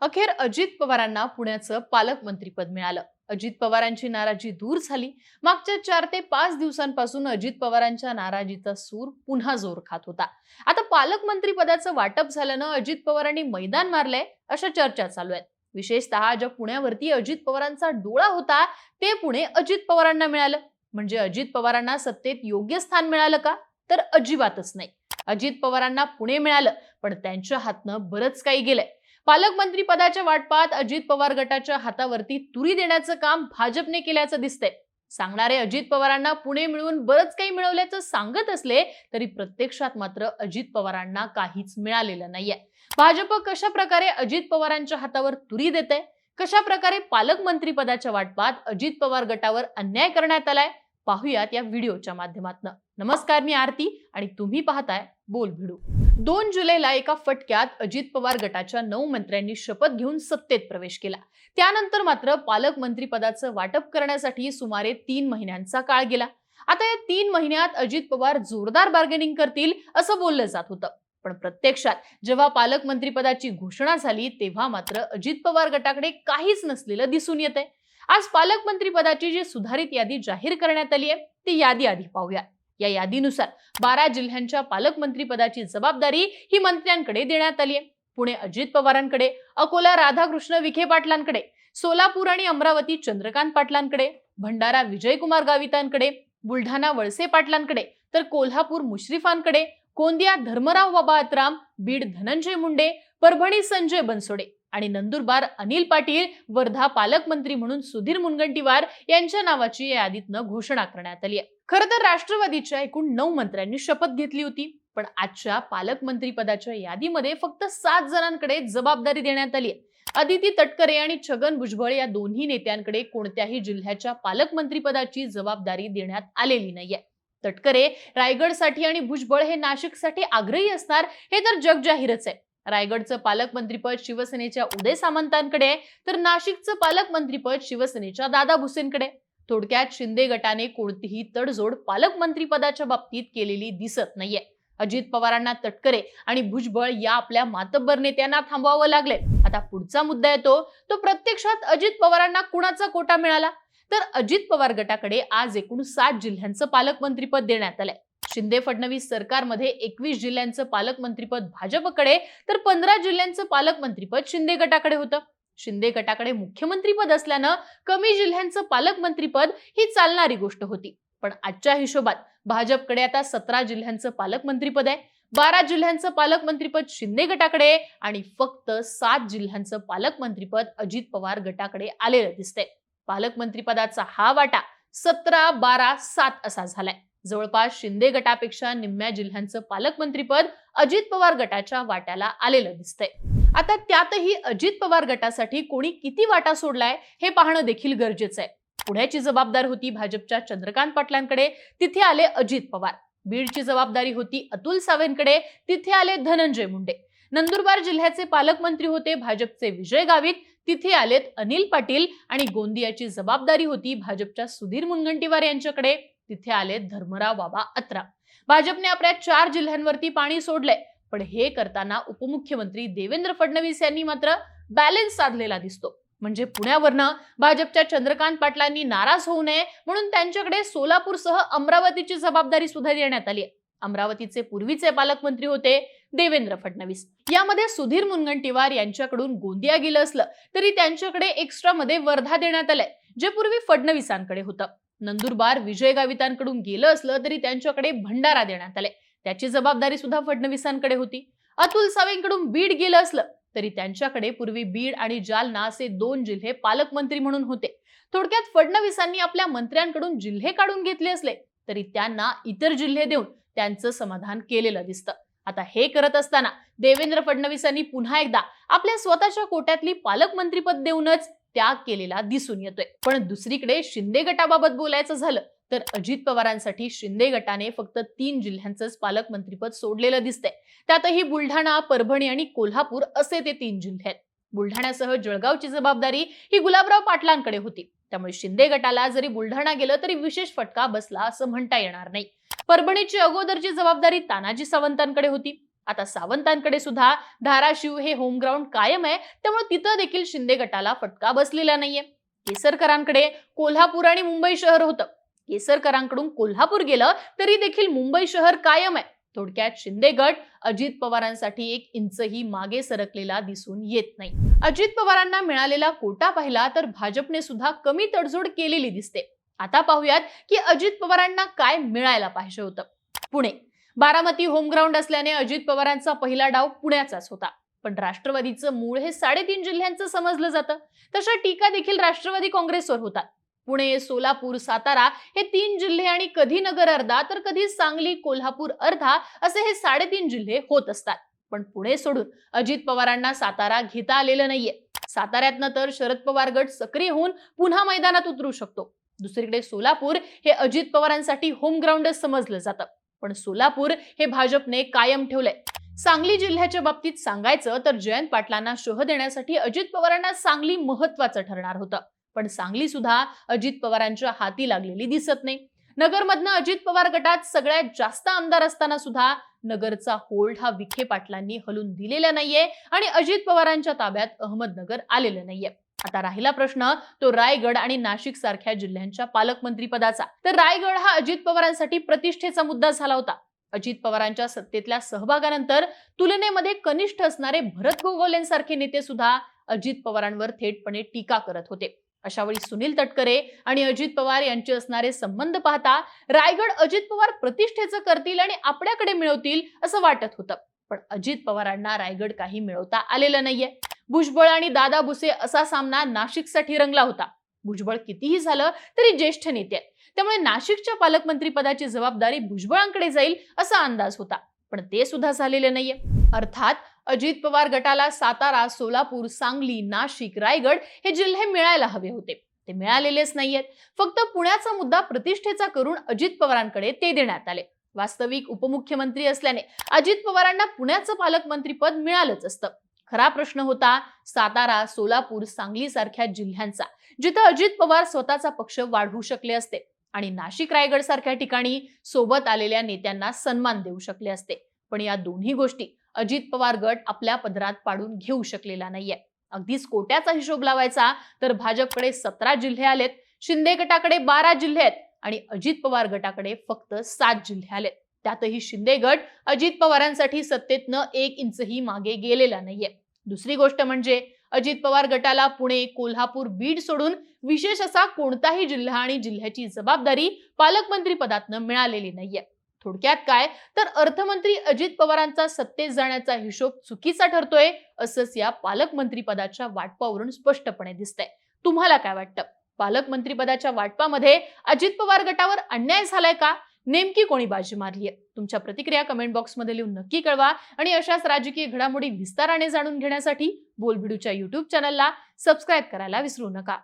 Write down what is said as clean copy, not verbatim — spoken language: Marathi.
अखेर अजित पवारांना पुण्याचं पालकमंत्रीपद मिळालं. अजित पवारांची नाराजी दूर झाली. मागच्या 4 ते 5 दिवसांपासून अजित पवारांच्या नाराजीचा सूर पुन्हा जोर खात होता. आता पालकमंत्रीपदाचं वाटप झाल्यानं अजित पवारांनी मैदान मारलंय अशा चर्चा चालू आहेत. विशेषतः ज्या पुण्यावरती अजित पवारांचा डोळा होता ते पुणे अजित पवारांना मिळालं. म्हणजे अजित पवारांना सत्तेत योग्य स्थान मिळालं का? तर अजिबातच नाही. अजित पवारांना पुणे मिळालं, पण त्यांच्या हातनं बरंच काही गेलंय. पालकमंत्री पदाच्या वाटपात अजित पवार गटाच्या हातावरती तुरी देण्याचं काम भाजपने केल्याचं दिसतंय. सांगणारे अजित पवारांना पुणे मिळवून बरंच काही मिळवल्याचं सांगत असले तरी प्रत्यक्षात मात्र अजित पवारांना काहीच मिळालेलं नाहीये. भाजप कशा प्रकारे अजित पवारांच्या हातावर तुरी देते, कशा प्रकारे पालकमंत्री पदाच्या वाटपात अजित पवार गटावर अन्याय करण्यात आलाय, पाहूयात या व्हिडिओच्या माध्यमातून. नमस्कार, मी आरती आणि तुम्ही पाहताय बोल भिडू. 2 जुलैला एका फटक्यात अजित पवार गटाच्या 9 मंत्र्यांनी शपथ घेऊन सत्तेत प्रवेश केला. त्यानंतर मात्र पालकमंत्री पदाचं वाटप करण्यासाठी सुमारे 3 महिन्यांचा काळ गेला. आता या 3 महिन्यात अजित पवार जोरदार बार्गेनिंग करतील असं बोललं जात होतं. पण प्रत्यक्षात जेव्हा पालकमंत्री पदाची घोषणा झाली तेव्हा मात्र अजित पवार गटाकडे काहीच नसलेलं दिसून येतंय. आज पालकमंत्री पदाची जी सुधारित यादी जाहीर करण्यात आली आहे ती यादी आधी पाहूया. या यादीनुसार 12 जिल्ह्यांच्या पालकमंत्री पदाची जबाबदारी ही मंत्र्यांकडे देण्यात आली आहे. पुणे अजित पवारांकडे, अकोला राधाकृष्ण विखे पाटलांकडे, सोलापूर आणि अमरावती चंद्रकांत पाटलांकडे, भंडारा विजयकुमार गावितांकडे, बुलढाणा वळसे पाटलांकडे, तर कोल्हापूर मुश्रीफांकडे, गोंदिया धर्मराव बाबा अत्राम, बीड धनंजय मुंडे, परभणी संजय बनसोडे आणि नंदुरबार अनिल पाटील, वर्धा पालकमंत्री म्हणून सुधीर मुनगंटीवार यांच्या नावाची या यादीतनं घोषणा करण्यात आली आहे. खरं तर राष्ट्रवादीच्या एकूण 9 मंत्र्यांनी शपथ घेतली होती, पण आजच्या पालकमंत्री पदाच्या यादीमध्ये फक्त 7 जणांकडे जबाबदारी देण्यात आली आहे. अदिती तटकरे आणि छगन भुजबळ या दोन्ही नेत्यांकडे कोणत्याही जिल्ह्याच्या पालकमंत्री पदाची जबाबदारी देण्यात आलेली नाहीये. तटकरे रायगडसाठी आणि भुजबळ हे नाशिकसाठी आग्रही असणार हे तर जगजाहीरच आहे. रायगडचं पालकमंत्रीपद शिवसेनेच्या उदय सामंतांकडे, तर नाशिकचं पालकमंत्रीपद शिवसेनेच्या दादा भुसेंकडे. थोडक्यात शिंदे गटाने कोणतीही तडजोड पालकमंत्री पदाच्या बाबतीत केलेली दिसत नाहीये. अजित पवारांना तटकरे आणि भुजबळ या आपल्या मातब्बर नेत्यांना थांबवावं लागले. आता पुढचा मुद्दा येतो तो प्रत्यक्षात अजित पवारांना कुणाचा कोटा मिळाला? तर अजित पवार गटाकडे आज एकूण 7 जिल्ह्यांचं पालकमंत्रीपद देण्यात आलंय. शिंदे फडणवीस सरकारमध्ये 21 जिल्ह्यांचं पालकमंत्रीपद भाजपकडे, तर 15 जिल्ह्यांचं पालकमंत्रीपद शिंदे गटाकडे होतं. शिंदे गटाकडे मुख्यमंत्रीपद असल्यानं कमी जिल्ह्यांचं पालकमंत्रीपद ही चालणारी गोष्ट होती. पण आजच्या हिशोबात भाजपकडे आता 17 जिल्ह्यांचं पालकमंत्रीपद आहे, 12 जिल्ह्यांचं पालकमंत्रीपद शिंदे गटाकडे आणि फक्त 7 जिल्ह्यांचं पालकमंत्रीपद अजित पवार गटाकडे आलेलं दिसतंय. पालकमंत्रीपदाचा हा वाटा 17, 12, 7 असा झालाय. जवळपास शिंदे गटापेक्षा निम्म्या जिल्ह्यांचं पालकमंत्रीपद अजित पवार गटाच्या वाट्याला आलेलं दिसतंय. आता त्यातही अजित पवार गटासाठी कोणी किती वाटा सोडलाय हे पाहणं देखील गरजेचं आहे. पुण्याची जबाबदारी होती भाजपच्या चंद्रकांत पाटलांकडे, तिथे आले अजित पवार. बीडची जबाबदारी होती अतुल सावेंकडे, तिथे आले धनंजय मुंडे. नंदुरबार जिल्ह्याचे पालकमंत्री होते भाजपचे विजय गावित, तिथे आलेत अनिल पाटील. आणि गोंदियाची जबाबदारी होती भाजपच्या सुधीर मुनगंटीवार यांच्याकडे, तिथे आलेत धर्मराव बाबा अत्राम. भाजपने आपल्या 4 जिल्ह्यांवरती पाणी सोडलंय, पण हे करताना उपमुख्यमंत्री देवेंद्र फडणवीस यांनी मात्र बॅलन्स साधलेला दिसतो. म्हणजे पुण्यावरनं भाजपच्या चंद्रकांत पाटलांनी नाराज होऊ नये म्हणून त्यांच्याकडे सोलापूरसह अमरावतीची जबाबदारी सुद्धा देण्यात आली आहे. अमरावतीचे पूर्वीचे पालकमंत्री होते देवेंद्र फडणवीस. यामध्ये सुधीर मुनगंटीवार यांच्याकडून गोंदिया गेलं असलं तरी त्यांच्याकडे एक्स्ट्रा मध्ये वर्धा देण्यात आलंय, जे पूर्वी फडणवीसांकडे होतं. नंदुरबार विजय गावितांकडून गेलं असलं तरी त्यांच्याकडे भंडारा देण्यात आले, त्याची जबाबदारी सुद्धा फडणवीसांकडे होती. अतुल सावेंकडून बीड गेलं असलं तरी त्यांच्याकडे पूर्वी बीड आणि जालना असे 2 जिल्हे पालकमंत्री म्हणून होते. थोडक्यात फडणवीसांनी आपल्या मंत्र्यांकडून जिल्हे काढून घेतले असले तरी त्यांना इतर जिल्हे देऊन त्यांचं समाधान केलेलं दिसतं. आता हे करत असताना देवेंद्र फडणवीसांनी पुन्हा एकदा आपल्या स्वतःच्या कोट्यातली पालकमंत्रीपद देऊनच त्याग केलेला दिसून येतोय. पण दुसरीकडे शिंदे गटाबाबत बोलायचं झालं तर अजित पवारांसाठी शिंदे गटाने फक्त 3 जिल्ह्यांचंच पालकमंत्रीपद सोडलेलं दिसतंय. त्यातही बुलढाणा, परभणी आणि कोल्हापूर असे ते 3 जिल्हे आहेत. बुलढाण्यासह जळगावची जबाबदारी ही गुलाबराव पाटलांकडे होती. त्यामुळे शिंदे गटाला जरी बुलढाणा गेलं तरी विशेष फटका बसला असं म्हणता येणार नाही. परभणीची अगोदरची जबाबदारी तानाजी सावंतांकडे होती. आता सावंतांकडे सुद्धा धाराशिव हे होम ग्राउंड कायम आहे, त्यामुळे तिथं देखील शिंदे गटाला फटका बसलेला नाहीये. केसरकरांकडे कोल्हापूर आणि मुंबई शहर होतं. केसरकरांकडून कोल्हापूर गेलं तरी देखील मुंबई शहर कायम आहे. थोडक्यात शिंदे गट अजित पवारांसाठी एक इंचही मागे सरकलेला दिसून येत नाही. अजित पवारांना मिळालेला कोटा पाहिला तर भाजपने सुद्धा कमी तडजोड केलेली दिसते. आता पाहूयात की अजित पवारांना काय मिळायला पाहिजे होतं. पुणे, बारामती होम ग्राउंड असल्याने अजित पवारांचा पहिला डाव पुण्याचाच होता. पण राष्ट्रवादीचं मूळ हे 3.5 जिल्ह्यांचं समजलं जातं. तशा टीका देखील राष्ट्रवादी काँग्रेसवर होतात. पुणे, सोलापूर, सातारा हे 3 जिल्हे आणि कधी नगर अर्धा तर कधी सांगली, कोल्हापूर अर्धा असे हे 3.5 जिल्हे होत असतात. पण पुणे सोडून अजित पवारांना सातारा घेता आलेलं नाहीये. साताऱ्यातनं तर शरद पवार गट सक्रिय होऊन पुन्हा मैदानात उतरू शकतो. दुसरीकडे सोलापूर हे अजित पवारांसाठी होम ग्राउंडच समजलं जातं. पण सोलापूर हे भाजपने कायम ठेवलंय. सांगली जिल्ह्याच्या बाबतीत सांगायचं तर जयंत पाटलांना शह देण्यासाठी अजित पवारांना सांगली महत्वाचं ठरणार होतं. पण सांगली सुद्धा अजित पवारांच्या हाती लागलेली दिसत नाही. नगरमधनं अजित पवार गटात सगळ्यात जास्त आमदार असताना सुद्धा नगरचा होल्ड हा विखे पाटलांनी हलून दिलेला नाहीये आणि अजित पवारांच्या ताब्यात अहमदनगर आलेलं नाहीये. आता राहिला प्रश्न तो रायगड आणि नाशिक सारख्या जिल्ह्यांच्या पालकमंत्री पदाचा. तर रायगड हा अजित पवारांसाठी प्रतिष्ठेचा मुद्दा झाला होता. अजित पवारांच्या सत्तेतल्या सहभागानंतर तुलनेमध्ये कनिष्ठ असणारे भरत गोगावलेंसारखे नेते सुद्धा अजित पवारांवर थेटपणे टीका करत होते. अशावेळी सुनील तटकरे आणि अजित पवार यांचे असणारे संबंध पाहता रायगड अजित पवार प्रतिष्ठेचं करतील आणि आपल्याकडे मिळवतील असं वाटत होतं. पण अजित पवारांना रायगड काही मिळवता आलेलं नाहीये. भुजबळ आणि दादा भुसे असा सामना नाशिकसाठी रंगला होता. भुजबळ कितीही झालं तरी ज्येष्ठ नेते आहेत, त्यामुळे नाशिकच्या पालकमंत्री पदाची जबाबदारी भुजबळांकडे जाईल असा अंदाज होता. पण ते सुद्धा झालेलं नाहीये. अर्थात अजित पवार गटाला सातारा, सोलापूर, सांगली, नाशिक, रायगड हे जिल्हे मिळायला हवे होते. ते मिळालेलेच नाहीयेत. फक्त पुण्याचा मुद्दा प्रतिष्ठेचा करून अजित पवारांकडे ते देण्यात आले. वास्तविक उपमुख्यमंत्री असल्याने अजित पवारांना पुण्याचं पालकमंत्रीपद मिळालंच असतं. खरा प्रश्न होता सातारा, सोलापूर, सांगली सारख्या जिल्ह्यांचा, जिथं अजित पवार स्वतःचा पक्ष वाढवू शकले असते आणि नाशिक, रायगड सारख्या ठिकाणी सोबत आलेल्या नेत्यांना सन्मान देऊ शकले असते. पण या दोन्ही गोष्टी अजित पवार गट आपल्या पदरात पाडून घेऊ शकलेला नाहीये. अगदीच कोट्याचा हिशोब लावायचा तर भाजपकडे 17 जिल्हे आलेत, शिंदे गटाकडे 12 जिल्हे आहेत आणि अजित पवार गटाकडे फक्त 7 जिल्हे आलेत. त्यातही शिंदे गट अजित पवारांसाठी सत्तेतनं 1 इंचही मागे गेलेला नाहीये. दुसरी गोष्ट म्हणजे अजित पवार गटाला पुणे, कोल्हापूर, बीड सोडून विशेष असा कोणताही जिल्हा आणि जिल्ह्याची जबाबदारी पालकमंत्री पदातनं मिळालेली नाहीये. थोडक्यात काय तर अर्थमंत्री अजित पवारांचा सत्तेत जाण्याचा हिशोब चुकीचा ठरतोय असंच या पालकमंत्री पदाच्या वाटपावरून स्पष्टपणे दिसतंय. तुम्हाला काय वाटतं? पालकमंत्री पदाच्या वाटपामध्ये अजित पवार गटावर अन्याय झालाय का? नेमकी कोणी बाजी मारलीय? तुमच्या प्रतिक्रिया कमेंट बॉक्समध्ये लिहून नक्की कळवा आणि अशाच राजकीय घडामोडी विस्ताराने जाणून घेण्यासाठी बोलबिडूच्या YouTube चॅनलला सबस्क्राईब करायला विसरू नका.